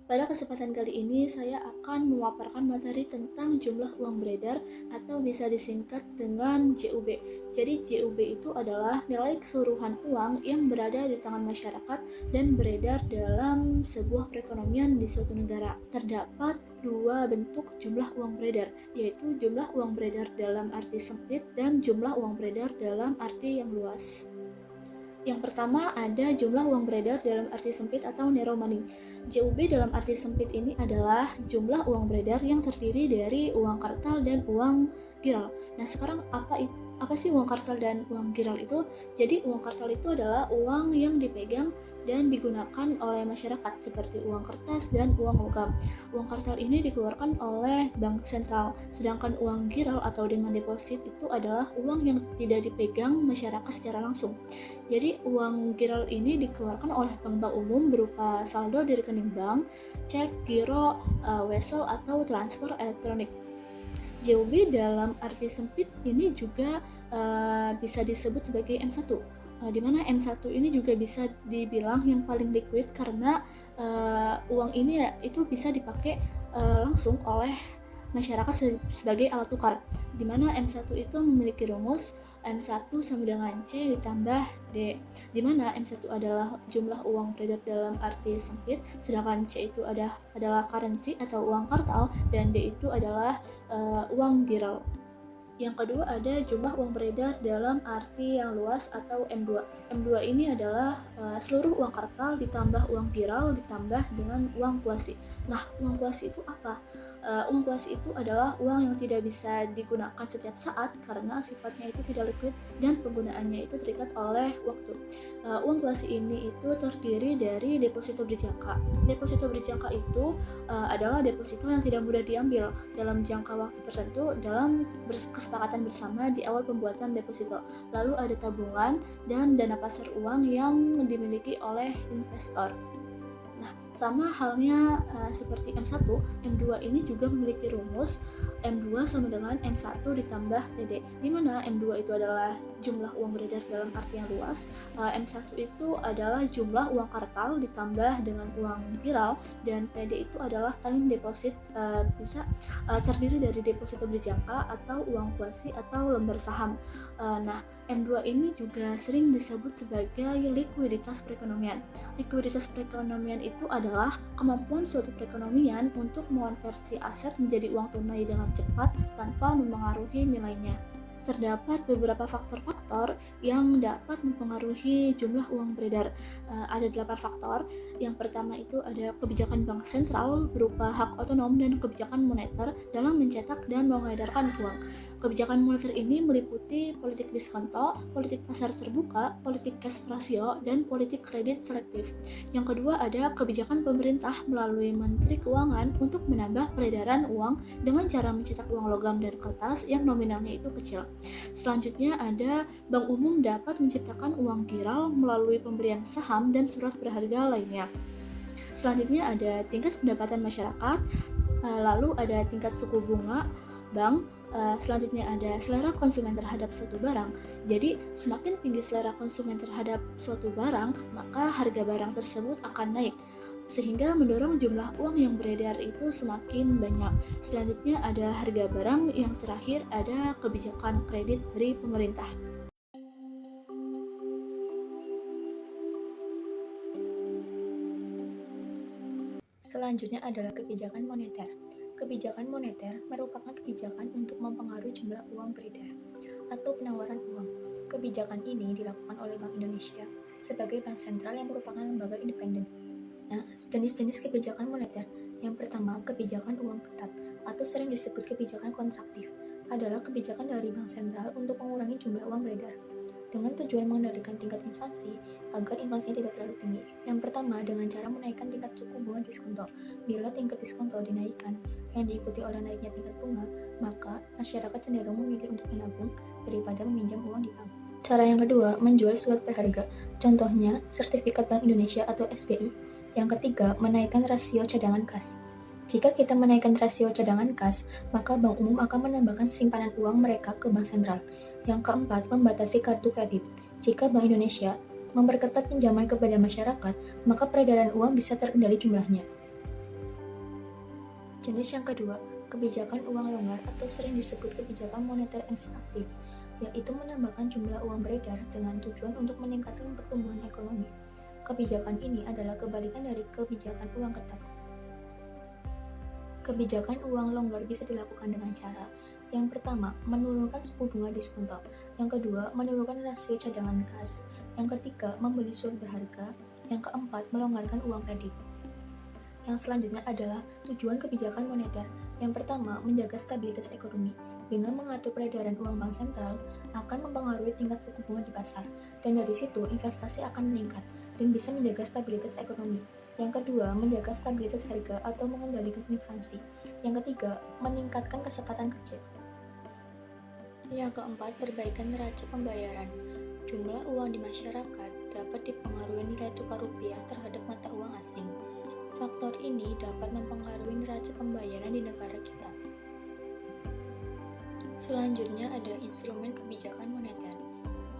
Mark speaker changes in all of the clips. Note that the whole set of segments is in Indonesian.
Speaker 1: Pada kesempatan kali ini saya akan memaparkan materi tentang jumlah uang beredar atau bisa disingkat dengan JUB. Jadi JUB itu adalah nilai keseluruhan uang yang berada di tangan masyarakat dan beredar dalam sebuah perekonomian di suatu negara. Terdapat dua bentuk jumlah uang beredar, yaitu jumlah uang beredar dalam arti sempit dan jumlah uang beredar dalam arti yang luas. Yang pertama ada jumlah uang beredar dalam arti sempit atau narrow money. JUB dalam arti sempit ini adalah jumlah uang beredar yang terdiri dari uang kartal dan uang giral. Nah, sekarang apa sih uang kartal dan uang giral itu? Jadi uang kartal itu adalah uang yang dipegang dan digunakan oleh masyarakat seperti uang kertas dan uang logam. Uang kartal ini dikeluarkan oleh bank sentral, sedangkan uang giral atau demand deposit itu adalah uang yang tidak dipegang masyarakat secara langsung. Jadi uang giral ini dikeluarkan oleh bank-bank umum berupa saldo di rekening bank, cek, giro, wesel atau transfer elektronik. JUB dalam arti sempit ini juga bisa disebut sebagai M1, di mana M1 ini juga bisa dibilang yang paling liquid karena uang ini ya, itu bisa dipakai langsung oleh masyarakat sebagai alat tukar, di mana M1 itu memiliki rumus M1 sama dengan C ditambah D, di mana M1 adalah jumlah uang beredar dalam arti sempit, sedangkan C itu adalah currency atau uang kartal, dan D itu adalah uang giral. Yang kedua ada jumlah uang beredar dalam arti yang luas atau M2. M2 ini adalah seluruh uang kartal ditambah uang giral ditambah dengan uang kuasi. Nah, uang kuasi itu apa? Uang kuasi itu adalah uang yang tidak bisa digunakan setiap saat karena sifatnya itu tidak liquid dan penggunaannya itu terikat oleh waktu. Uang kuasi ini itu terdiri dari deposito berjangka. Deposito berjangka itu adalah deposito yang tidak mudah diambil dalam jangka waktu tertentu dalam kesepakatan bersama di awal pembuatan deposito. Lalu ada tabungan dan dana pasar uang yang dimiliki oleh investor. Nah, sama halnya seperti M1, M2 ini juga memiliki rumus M2 sama dengan M1 ditambah TD, di mana M2 itu adalah jumlah uang beredar dalam arti yang luas, M1 itu adalah jumlah uang kartal ditambah dengan uang giral, dan TD itu adalah time deposit, bisa terdiri dari deposito berjangka atau uang kuasi atau lembar saham. Nah, M2 ini juga sering disebut sebagai likuiditas perekonomian. Likuiditas perekonomian itu adalah kemampuan suatu perekonomian untuk mengonversi aset menjadi uang tunai dengan cepat tanpa memengaruhi nilainya. Terdapat beberapa faktor-faktor yang dapat mempengaruhi jumlah uang beredar. Ada 8 faktor. Yang pertama itu ada kebijakan bank sentral berupa hak otonom dan kebijakan moneter dalam mencetak dan mengedarkan uang. Kebijakan moneter ini meliputi politik diskonto, politik pasar terbuka, politik cash ratio, dan politik kredit selektif. Yang kedua ada kebijakan pemerintah melalui Menteri Keuangan untuk menambah peredaran uang dengan cara mencetak uang logam dan kertas yang nominalnya itu kecil. Selanjutnya ada bank umum dapat menciptakan uang giral melalui pembelian saham dan surat berharga lainnya. Selanjutnya ada tingkat pendapatan masyarakat, lalu ada tingkat suku bunga bank, selanjutnya ada selera konsumen terhadap suatu barang. Jadi semakin tinggi selera konsumen terhadap suatu barang, maka harga barang tersebut akan naik, sehingga mendorong jumlah uang yang beredar itu semakin banyak. Selanjutnya ada harga barang, yang terakhir ada kebijakan kredit dari pemerintah.
Speaker 2: Selanjutnya adalah kebijakan moneter. Kebijakan moneter merupakan kebijakan untuk mempengaruhi jumlah uang beredar atau penawaran uang. Kebijakan ini dilakukan oleh Bank Indonesia sebagai bank sentral yang merupakan lembaga independen. Nah, jenis-jenis kebijakan moneter. Yang pertama, kebijakan uang ketat atau sering disebut kebijakan kontraktif adalah kebijakan dari bank sentral untuk mengurangi jumlah uang beredar dengan tujuan mengendalikan tingkat inflasi agar inflasinya tidak terlalu tinggi. Yang pertama, dengan cara menaikkan tingkat suku bunga diskonto. Bila tingkat diskonto dinaikkan yang diikuti oleh naiknya tingkat bunga, maka masyarakat cenderung memilih untuk menabung daripada meminjam uang di bank. Cara yang kedua, menjual surat berharga. Contohnya, sertifikat Bank Indonesia atau SBI. Yang ketiga, menaikkan rasio cadangan kas. Jika kita menaikkan rasio cadangan kas, maka bank umum akan menambahkan simpanan uang mereka ke bank sentral. Yang keempat, membatasi kartu kredit. Jika Bank Indonesia memperketat pinjaman kepada masyarakat, maka peredaran uang bisa terkendali jumlahnya. Jenis yang kedua, kebijakan uang longgar atau sering disebut kebijakan moneter ekspansif, yaitu menambahkan jumlah uang beredar dengan tujuan untuk meningkatkan pertumbuhan ekonomi. Kebijakan ini adalah kebalikan dari kebijakan uang ketat. Kebijakan uang longgar bisa dilakukan dengan cara yang pertama, menurunkan suku bunga diskonto. Yang kedua, menurunkan rasio cadangan kas. Yang ketiga, membeli surat berharga. Yang keempat, melonggarkan uang kredit. Yang selanjutnya adalah tujuan kebijakan moneter. Yang pertama, menjaga stabilitas ekonomi. Dengan mengatur peredaran uang bank sentral akan mempengaruhi tingkat suku bunga di pasar, dan dari situ investasi akan meningkat dan bisa menjaga stabilitas ekonomi. Yang kedua, menjaga stabilitas harga atau mengendalikan inflasi. Yang ketiga, meningkatkan kesempatan kerja. Yang keempat, perbaikan neraca pembayaran. Jumlah uang di masyarakat dapat dipengaruhi nilai tukar rupiah terhadap mata uang asing. Faktor ini dapat mempengaruhi neraca pembayaran di negara kita. Selanjutnya ada instrumen kebijakan moneter.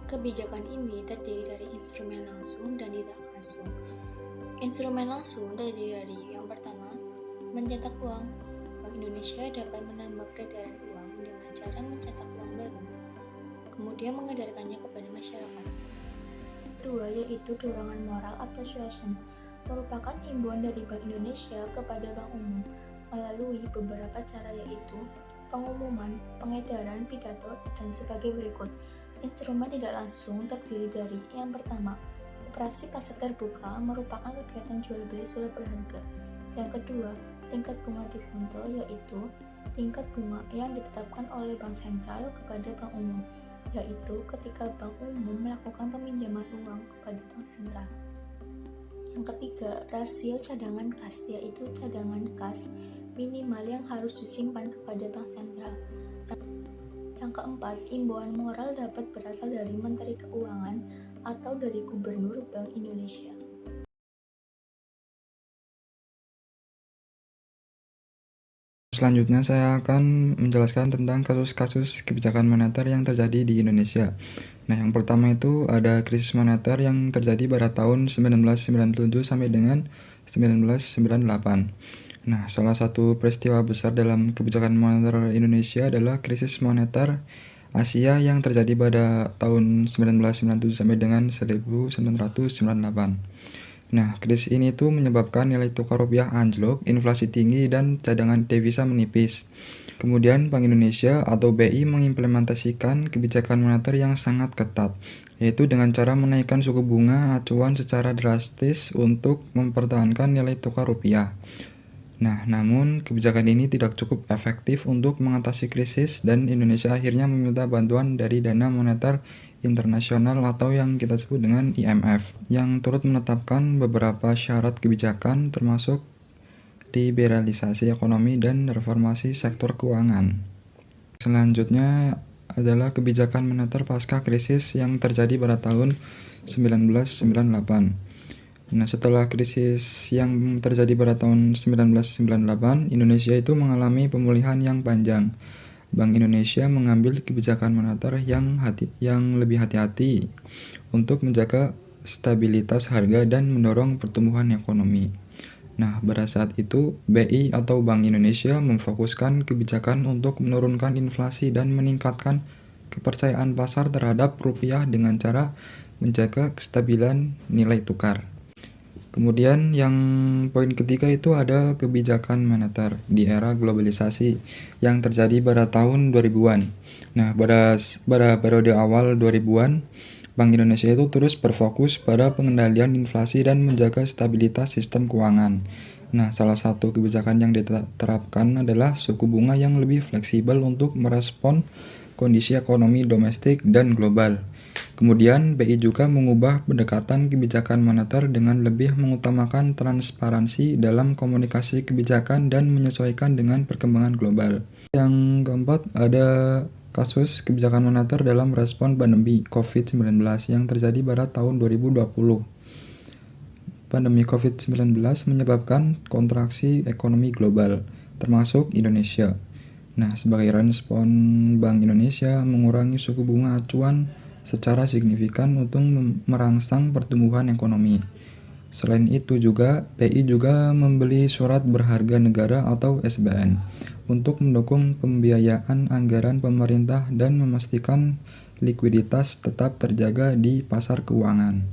Speaker 2: Kebijakan ini terdiri dari instrumen langsung dan tidak langsung. Instrumen langsung terdiri dari yang pertama, mencetak uang. Bank Indonesia dapat menambah peredaran uang dengan cara mencetak uang baru, kemudian mengedarkannya kepada masyarakat. Kedua, yaitu dorongan moral atau suasion, merupakan himbauan dari Bank Indonesia kepada bank umum melalui beberapa cara, yaitu pengumuman, pengedaran, pidato, dan sebagai berikut. Instrumen tidak langsung terdiri dari yang pertama, operasi pasar terbuka merupakan kegiatan jual beli surat berharga. Yang kedua, tingkat bunga diskonto, yaitu tingkat bunga yang ditetapkan oleh bank sentral kepada bank umum, yaitu ketika bank umum melakukan peminjaman uang kepada bank sentral. Yang ketiga, rasio cadangan kas, yaitu cadangan kas minimal yang harus disimpan kepada bank sentral. Yang keempat, imbauan moral dapat berasal dari Menteri Keuangan atau dari Gubernur Bank Indonesia.
Speaker 3: Selanjutnya saya akan menjelaskan tentang kasus-kasus kebijakan moneter yang terjadi di Indonesia. Nah, yang pertama itu ada krisis moneter yang terjadi pada tahun 1997 sampai dengan 1998. Nah, salah satu peristiwa besar dalam kebijakan moneter Indonesia adalah krisis moneter Asia yang terjadi pada tahun 1997 sampai dengan 1998. Nah, krisis ini tuh menyebabkan nilai tukar rupiah anjlok, inflasi tinggi, dan cadangan devisa menipis. Kemudian Bank Indonesia atau BI mengimplementasikan kebijakan moneter yang sangat ketat, yaitu dengan cara menaikkan suku bunga acuan secara drastis untuk mempertahankan nilai tukar rupiah. Nah, namun kebijakan ini tidak cukup efektif untuk mengatasi krisis dan Indonesia akhirnya meminta bantuan dari Dana Moneter Internasional atau yang kita sebut dengan IMF, yang turut menetapkan beberapa syarat kebijakan termasuk liberalisasi ekonomi dan reformasi sektor keuangan. Selanjutnya adalah kebijakan moneter pasca krisis yang terjadi pada tahun 1998. Nah, setelah krisis yang terjadi pada tahun 1998, Indonesia itu mengalami pemulihan yang panjang. Bank Indonesia mengambil kebijakan moneter yang lebih hati-hati untuk menjaga stabilitas harga dan mendorong pertumbuhan ekonomi. Nah, pada saat itu, BI atau Bank Indonesia memfokuskan kebijakan untuk menurunkan inflasi dan meningkatkan kepercayaan pasar terhadap rupiah dengan cara menjaga kestabilan nilai tukar. Kemudian yang poin ketiga itu ada kebijakan moneter di era globalisasi yang terjadi pada tahun 2000-an. Nah, pada periode awal 2000-an, Bank Indonesia itu terus berfokus pada pengendalian inflasi dan menjaga stabilitas sistem keuangan. Nah, salah satu kebijakan yang diterapkan adalah suku bunga yang lebih fleksibel untuk merespon kondisi ekonomi domestik dan global. Kemudian, BI juga mengubah pendekatan kebijakan moneter dengan lebih mengutamakan transparansi dalam komunikasi kebijakan dan menyesuaikan dengan perkembangan global. Yang keempat, ada kasus kebijakan moneter dalam respon pandemi COVID-19 yang terjadi pada tahun 2020. Pandemi COVID-19 menyebabkan kontraksi ekonomi global, termasuk Indonesia. Nah, sebagai respon Bank Indonesia mengurangi suku bunga acuan secara signifikan untuk merangsang pertumbuhan ekonomi. Selain itu juga, BI juga membeli surat berharga negara atau SBN untuk mendukung pembiayaan anggaran pemerintah dan memastikan likuiditas tetap terjaga di pasar keuangan.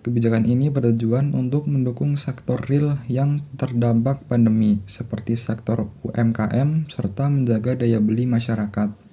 Speaker 3: Kebijakan ini bertujuan untuk mendukung sektor real yang terdampak pandemi, seperti sektor UMKM, serta menjaga daya beli masyarakat.